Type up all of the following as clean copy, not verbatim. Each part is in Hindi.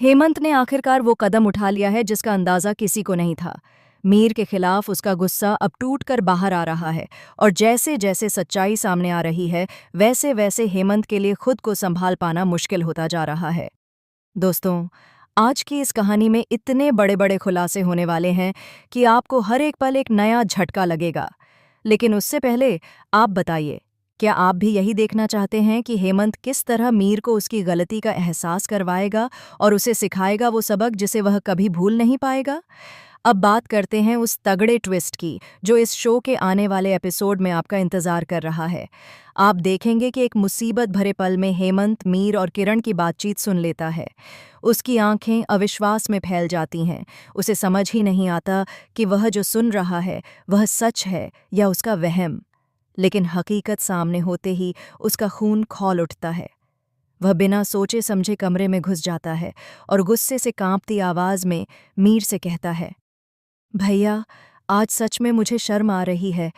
हेमंत ने आखिरकार वो कदम उठा लिया है जिसका अंदाजा किसी को नहीं था। मीर के खिलाफ उसका गुस्सा अब टूट कर बाहर आ रहा है और जैसे जैसे सच्चाई सामने आ रही है वैसे वैसे हेमंत के लिए खुद को संभाल पाना मुश्किल होता जा रहा है। दोस्तों, आज की इस कहानी में इतने बड़े बड़े खुलासे होने वाले हैं कि आपको हर एक पल एक नया झटका लगेगा। लेकिन उससे पहले आप बताइए, क्या आप भी यही देखना चाहते हैं कि हेमंत किस तरह मीर को उसकी गलती का एहसास करवाएगा और उसे सिखाएगा वो सबक जिसे वह कभी भूल नहीं पाएगा? अब बात करते हैं उस तगड़े ट्विस्ट की जो इस शो के आने वाले एपिसोड में आपका इंतजार कर रहा है। आप देखेंगे कि एक मुसीबत भरे पल में हेमंत मीर और किरण की बातचीत सुन लेता है। उसकी आंखें अविश्वास में फैल जाती हैं। उसे समझ ही नहीं आता कि वह जो सुन रहा है वह सच है या उसका वहम। लेकिन हकीकत सामने होते ही उसका खून खौल उठता है। वह बिना सोचे समझे कमरे में घुस जाता है और गुस्से से कांपती आवाज में मीर से कहता है, भैया, आज सच में मुझे शर्म आ रही है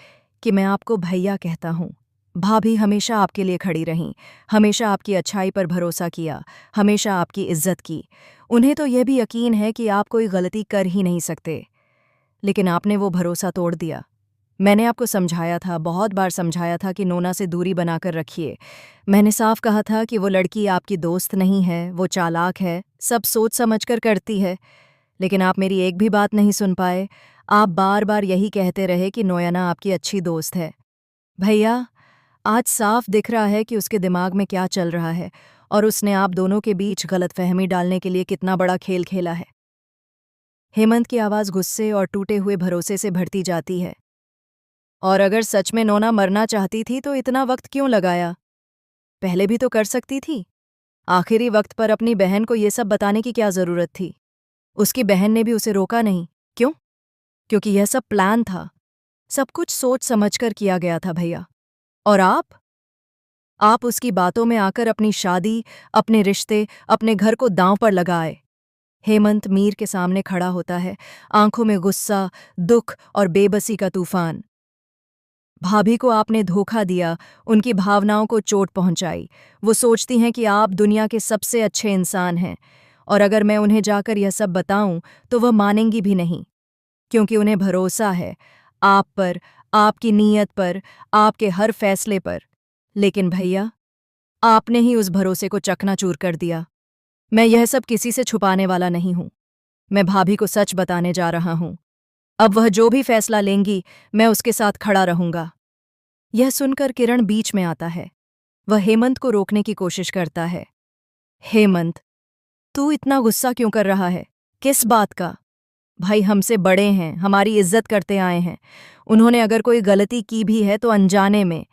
कि मैं आपको भैया कहता हूँ। भाभी हमेशा आपके लिए खड़ी रहीं, हमेशा आपकी अच्छाई पर भरोसा किया, हमेशा आपकी इज्जत की। उन्हें तो यह भी यकीन है कि आप कोई गलती कर ही नहीं सकते, लेकिन आपने वो भरोसा तोड़ दिया। मैंने आपको समझाया था, बहुत बार समझाया था कि नोना से दूरी बनाकर रखिए। मैंने साफ कहा था कि वो लड़की आपकी दोस्त नहीं है, वो चालाक है, सब सोच समझकर करती है। लेकिन आप मेरी एक भी बात नहीं सुन पाए। आप बार बार यही कहते रहे कि नोयना आपकी अच्छी दोस्त है। भैया, आज साफ दिख रहा है कि उसके दिमाग में क्या चल रहा है और उसने आप दोनों के बीच गलतफहमी डालने के लिए कितना बड़ा खेल खेला है। हेमंत की आवाज़ गुस्से और टूटे हुए भरोसे से भरती जाती है। और अगर सच में नोना मरना चाहती थी तो इतना वक्त क्यों लगाया? पहले भी तो कर सकती थी। आखिरी वक्त पर अपनी बहन को ये सब बताने की क्या जरूरत थी? उसकी बहन ने भी उसे रोका नहीं। क्यों? क्योंकि यह सब प्लान था। सब कुछ सोच समझकर किया गया था भैया। और आप उसकी बातों में आकर अपनी शादी, अपने रिश्ते, अपने घर को दांव पर लगाए। हेमंत मीर के सामने खड़ा होता है, आंखों में गुस्सा, दुख और बेबसी का तूफान। भाभी को आपने धोखा दिया, उनकी भावनाओं को चोट पहुंचाई। वो सोचती हैं कि आप दुनिया के सबसे अच्छे इंसान हैं, और अगर मैं उन्हें जाकर यह सब बताऊं तो वह मानेंगी भी नहीं, क्योंकि उन्हें भरोसा है आप पर, आपकी नीयत पर, आपके हर फैसले पर। लेकिन भैया, आपने ही उस भरोसे को चकनाचूर कर दिया। मैं यह सब किसी से छुपाने वाला नहीं हूं। मैं भाभी को सच बताने जा रहा हूं। अब वह जो भी फैसला लेंगी, मैं उसके साथ खड़ा रहूंगा। यह सुनकर किरण बीच में आता है। वह हेमंत को रोकने की कोशिश करता है। हेमंत, तू इतना गुस्सा क्यों कर रहा है? किस बात का? भाई हमसे बड़े हैं, हमारी इज्जत करते आए हैं। उन्होंने अगर कोई गलती की भी है तो अनजाने में।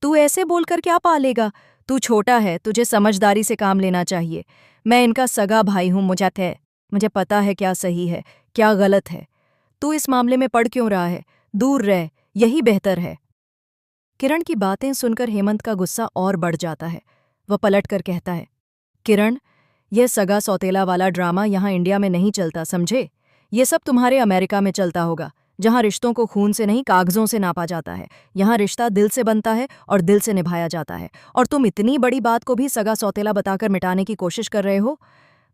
तू ऐसे बोलकर क्या पा लेगा? तू छोटा है, तुझे समझदारी से काम लेना चाहिए। मैं इनका सगा भाई हूं, मुझे पता है क्या सही है, क्या गलत है। तू इस मामले में पड़ क्यों रहा है? दूर रह, यही बेहतर है। किरण की बातें सुनकर हेमंत का गुस्सा और बढ़ जाता है। वह पलटकर कहता है, किरण, यह सगा सौतेला वाला ड्रामा यहाँ इंडिया में नहीं चलता, समझे? ये सब तुम्हारे अमेरिका में चलता होगा, जहाँ रिश्तों को खून से नहीं कागजों से नापा जाता है। यहाँ रिश्ता दिल से बनता है और दिल से निभाया जाता है। और तुम इतनी बड़ी बात को भी सगा सौतेला बताकर मिटाने की कोशिश कर रहे हो।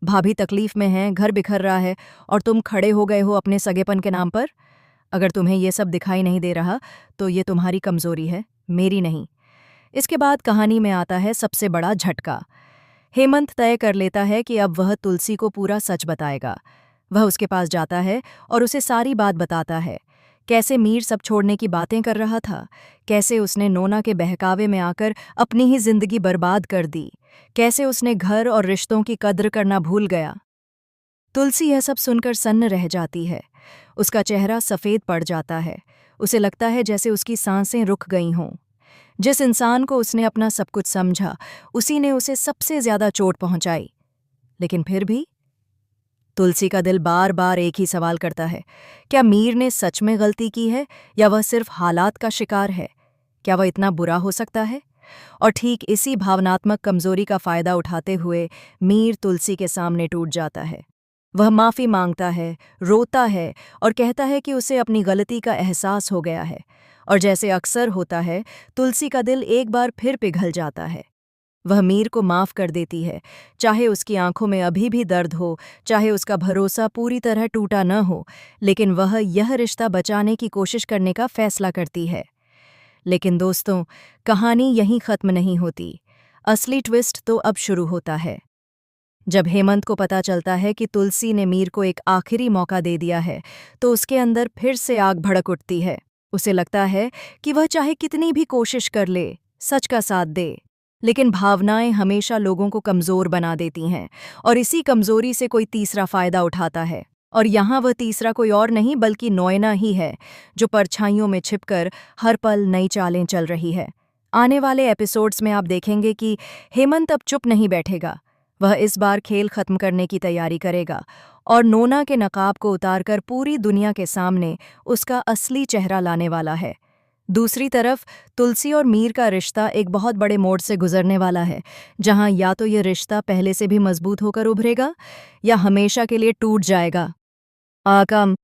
भाभी तकलीफ में है, घर बिखर रहा है, और तुम खड़े हो गए हो अपने सगेपन के नाम पर। अगर तुम्हें ये सब दिखाई नहीं दे रहा तो ये तुम्हारी कमजोरी है, मेरी नहीं। इसके बाद कहानी में आता है सबसे बड़ा झटका। हेमंत तय कर लेता है कि अब वह तुलसी को पूरा सच बताएगा। वह उसके पास जाता है और उसे सारी बात बताता है। कैसे मीर सब छोड़ने की बातें कर रहा था, कैसे उसने नोना के बहकावे में आकर अपनी ही जिंदगी बर्बाद कर दी, कैसे उसने घर और रिश्तों की कद्र करना भूल गया। तुलसी यह सब सुनकर सन्न रह जाती है। उसका चेहरा सफ़ेद पड़ जाता है। उसे लगता है जैसे उसकी सांसें रुक गई हों। जिस इंसान को उसने अपना सब कुछ समझा, उसी ने उसे सबसे ज्यादा चोट पहुंचाई। लेकिन फिर भी तुलसी का दिल बार बार एक ही सवाल करता है, क्या मीर ने सच में गलती की है या वह सिर्फ हालात का शिकार है? क्या वह इतना बुरा हो सकता है? और ठीक इसी भावनात्मक कमजोरी का फायदा उठाते हुए मीर तुलसी के सामने टूट जाता है। वह माफ़ी मांगता है, रोता है और कहता है कि उसे अपनी गलती का एहसास हो गया है। और जैसे अक्सर होता है, तुलसी का दिल एक बार फिर पिघल जाता है। वह मीर को माफ कर देती है, चाहे उसकी आंखों में अभी भी दर्द हो, चाहे उसका भरोसा पूरी तरह टूटा न हो, लेकिन वह यह रिश्ता बचाने की कोशिश करने का फैसला करती है। लेकिन दोस्तों, कहानी यहीं खत्म नहीं होती। असली ट्विस्ट तो अब शुरू होता है। जब हेमंत को पता चलता है कि तुलसी ने मीर को एक आखिरी मौका दे दिया है, तो उसके अंदर फिर से आग भड़क उठती है। उसे लगता है कि वह चाहे कितनी भी कोशिश कर ले, सच का साथ दे, लेकिन भावनाएं हमेशा लोगों को कमज़ोर बना देती हैं, और इसी कमज़ोरी से कोई तीसरा फ़ायदा उठाता है। और यहाँ वह तीसरा कोई और नहीं बल्कि नोएना ही है, जो परछाइयों में छिपकर हर पल नई चालें चल रही है। आने वाले एपिसोड्स में आप देखेंगे कि हेमंत अब चुप नहीं बैठेगा। वह इस बार खेल खत्म करने की तैयारी करेगा और नोना के नकाब को उतारकर पूरी दुनिया के सामने उसका असली चेहरा लाने वाला है। दूसरी तरफ तुलसी और मीर का रिश्ता एक बहुत बड़े मोड़ से गुजरने वाला है, जहां या तो ये रिश्ता पहले से भी मजबूत होकर उभरेगा या हमेशा के लिए टूट जाएगा। आकम